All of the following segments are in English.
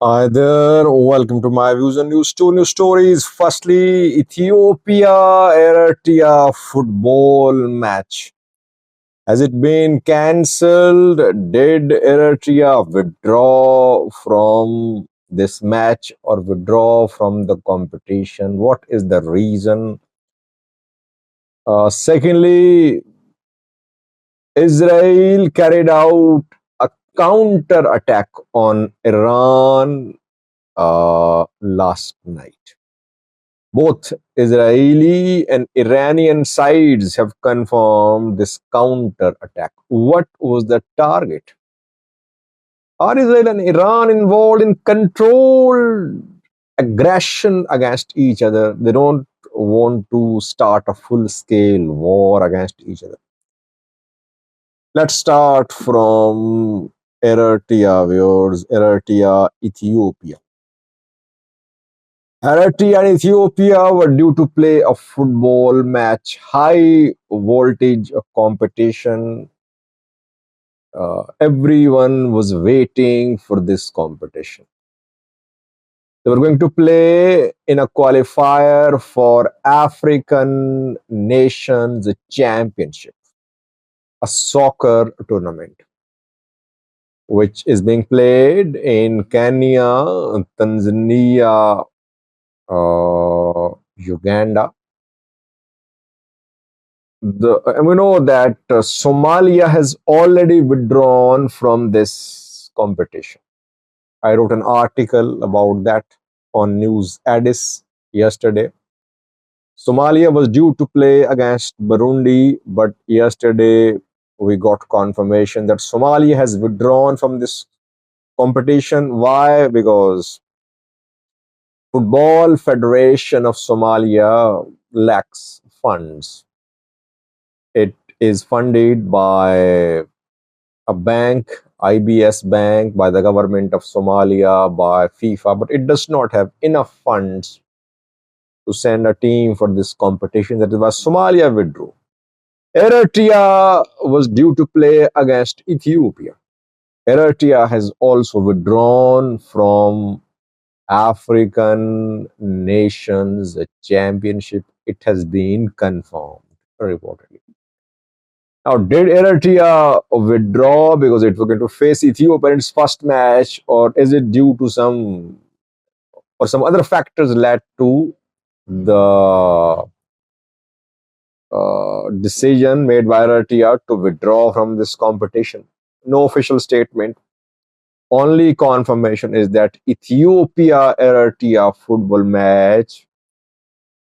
Hi there, welcome to my views and news. Two news stories. Firstly, Ethiopia Eritrea football match. Has it been cancelled? Did Eritrea withdraw from this match or withdraw from the competition? What is the reason? Secondly, Israel carried out a counter attack on Iran last night. Both Israeli and Iranian sides have confirmed this counter attack. What was the target? Are Israel and Iran involved in controlled aggression against each other? They don't want to start a full scale war against each other. Let's start from Eritrea, viewers. Eritrea, Ethiopia. Eritrea and Ethiopia were due to play a football match, high voltage competition. Everyone was waiting for this competition. They were going to play in a qualifier for African Nations Championship, a soccer tournament, which is being played in Kenya, Tanzania, Uganda. And we know that Somalia has already withdrawn from this competition. I wrote an article about that on News Addis yesterday. Somalia was due to play against Burundi, but yesterday we got confirmation that Somalia has withdrawn from this competition. Why? Because Football Federation of Somalia lacks funds. It is funded by a bank, IBS Bank, by the government of Somalia, by FIFA, but it does not have enough funds to send a team for this competition. That is why Somalia withdrew. Eritrea was due to play against Ethiopia. Eritrea has also withdrawn from African Nations Championship. It has been confirmed, reportedly. Now, did Eritrea withdraw because it was going to face Ethiopia in its first match, or is it due to some other factors led to the decision made by Eritrea to withdraw from this competition? No official statement. Only confirmation is that Ethiopia Eritrea football match,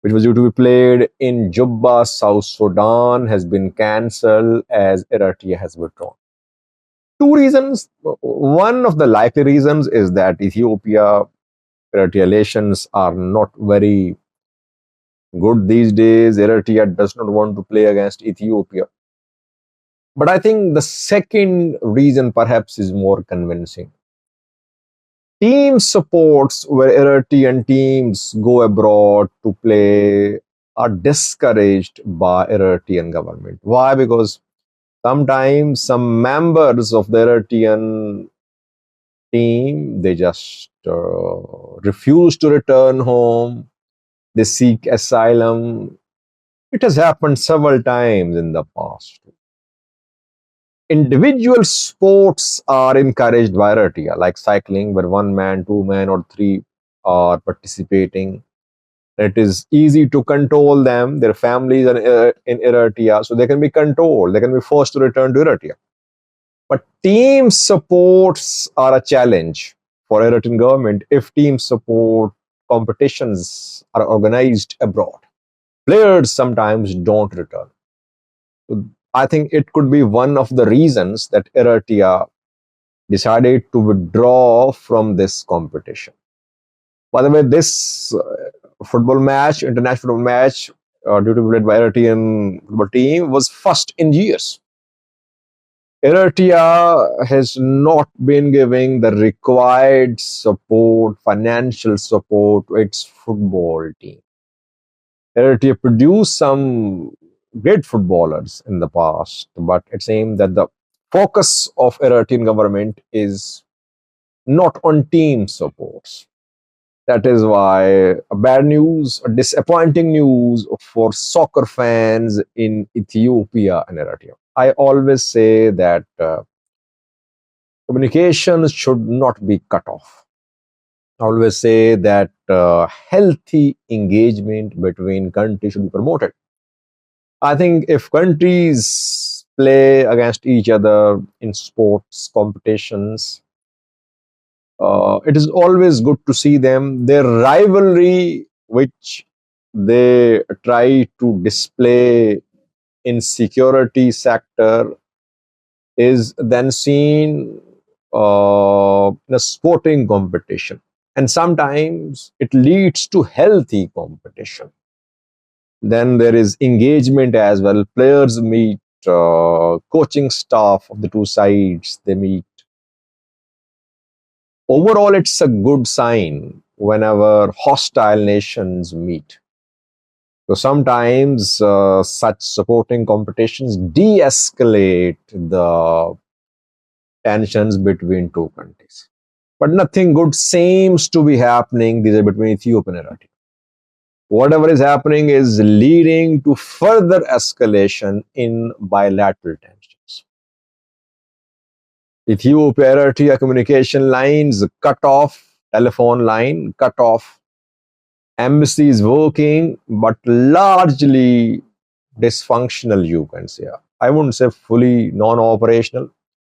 which was due to be played in Juba, South Sudan, has been cancelled as Eritrea has withdrawn. Two reasons. One of the likely reasons is that Ethiopia relations are not very good these days. Eritrea does not want to play against Ethiopia. But I think the second reason perhaps is more convincing. Team supports where Eritrean teams go abroad to play are discouraged by Eritrean government. Why? Because sometimes some members of the Eritrean team, they just refuse to return home. They seek asylum. It has happened several times in the past. Individual sports are encouraged by Eritrea, like cycling, where one man, two men, or three are participating. It is easy to control them. Their families are in Eritrea, so they can be controlled. They can be forced to return to Eritrea. But team supports are a challenge for Eritrean government if team support competitions are organized abroad. Players sometimes don't return. So I think it could be one of the reasons that Eritrea decided to withdraw from this competition. By the way, this football match, international match, due to be played by Eritrean football team, was first in years. Eritrea has not been giving the required support, financial support to its football team. Eritrea produced some great footballers in the past, but it seems that the focus of Eritrean government is not on team supports. That is why bad news, disappointing news for soccer fans in Ethiopia and Eritrea. I always say that communications should not be cut off. I always say that healthy engagement between countries should be promoted. I think if countries play against each other in sports competitions, it is always good to see them. Their rivalry, which they try to display in security sector, is then seen in a sporting competition, and sometimes it leads to healthy competition. Then there is engagement as well. Players meet, coaching staff of the two sides, they meet. Overall, it's a good sign whenever hostile nations meet. So sometimes such supporting competitions de escalate the tensions between two countries. But nothing good seems to be happening. These are between Ethiopia and Eritrea. Whatever is happening is leading to further escalation in bilateral tensions. Ethiopia Eritrea communication lines cut off, telephone line cut off, embassies working, but largely dysfunctional, you can say. I wouldn't say fully non operational,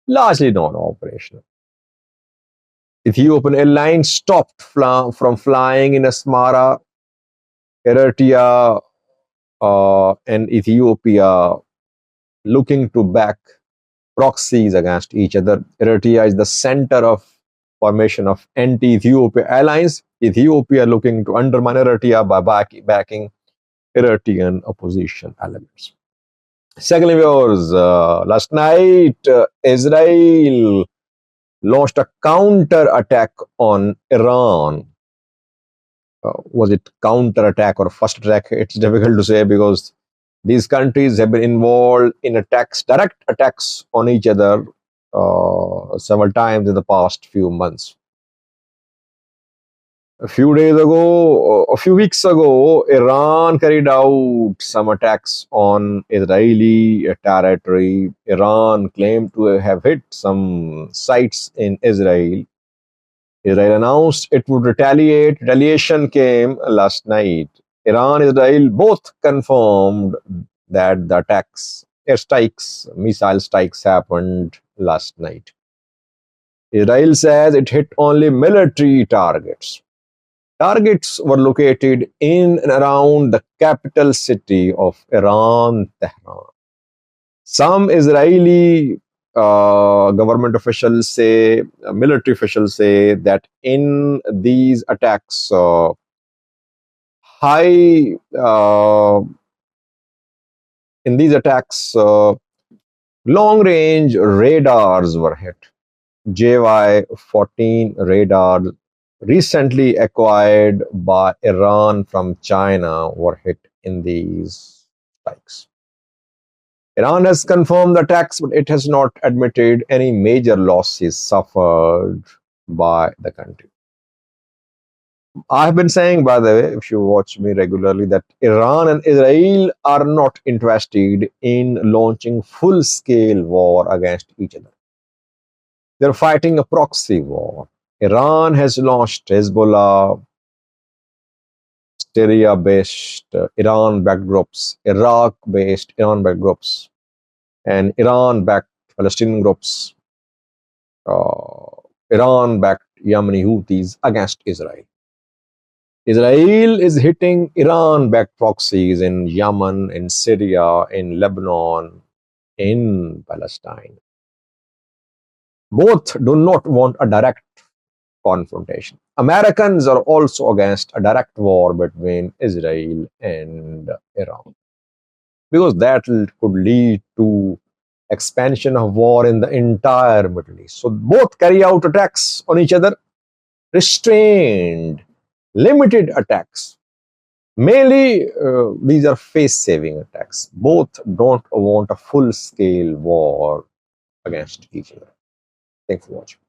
largely non operational. Ethiopian Airlines stopped from flying in Asmara, Eritrea, and Ethiopia, looking to back proxies against each other. Eritrea is the center of formation of anti-Ethiopia alliance. Ethiopia looking to undermine Eritrea by backing Eritrean opposition elements. Secondly, viewers, last night Israel launched a counter attack on Iran. Was it counter attack or first attack? It's difficult to say because these countries have been involved in attacks, direct attacks on each other several times in the past few months. A few weeks ago, Iran carried out some attacks on Israeli territory. Iran claimed to have hit some sites in Israel. Israel announced it would retaliate. Retaliation came last night. Iran and Israel both confirmed that the attacks, airstrikes, missile strikes happened last night. Israel says it hit only military targets. Targets were located in and around the capital city of Iran, Tehran. Some Israeli government officials say, military officials say that in these attacks, high in these attacks, long range radars were hit. JY-14 radar recently acquired by Iran from China were hit in these strikes. Iran has confirmed the attacks, but it has not admitted any major losses suffered by the country. I have been saying, by the way, if you watch me regularly, that Iran and Israel are not interested in launching full-scale war against each other. They're fighting a proxy war. Iran has launched Hezbollah, Syria-based Iran-backed groups, Iraq-based Iran-backed groups, and Iran-backed Palestinian groups, Iran-backed Yemeni Houthis against Israel. Israel is hitting Iran-backed proxies in Yemen, in Syria, in Lebanon, in Palestine. Both do not want a direct confrontation. Americans are also against a direct war between Israel and Iran because that could lead to expansion of war in the entire Middle East. So both carry out attacks on each other, restrained, limited attacks. Mainly, these are face-saving attacks. Both don't want a full-scale war against each other. Thanks for watching.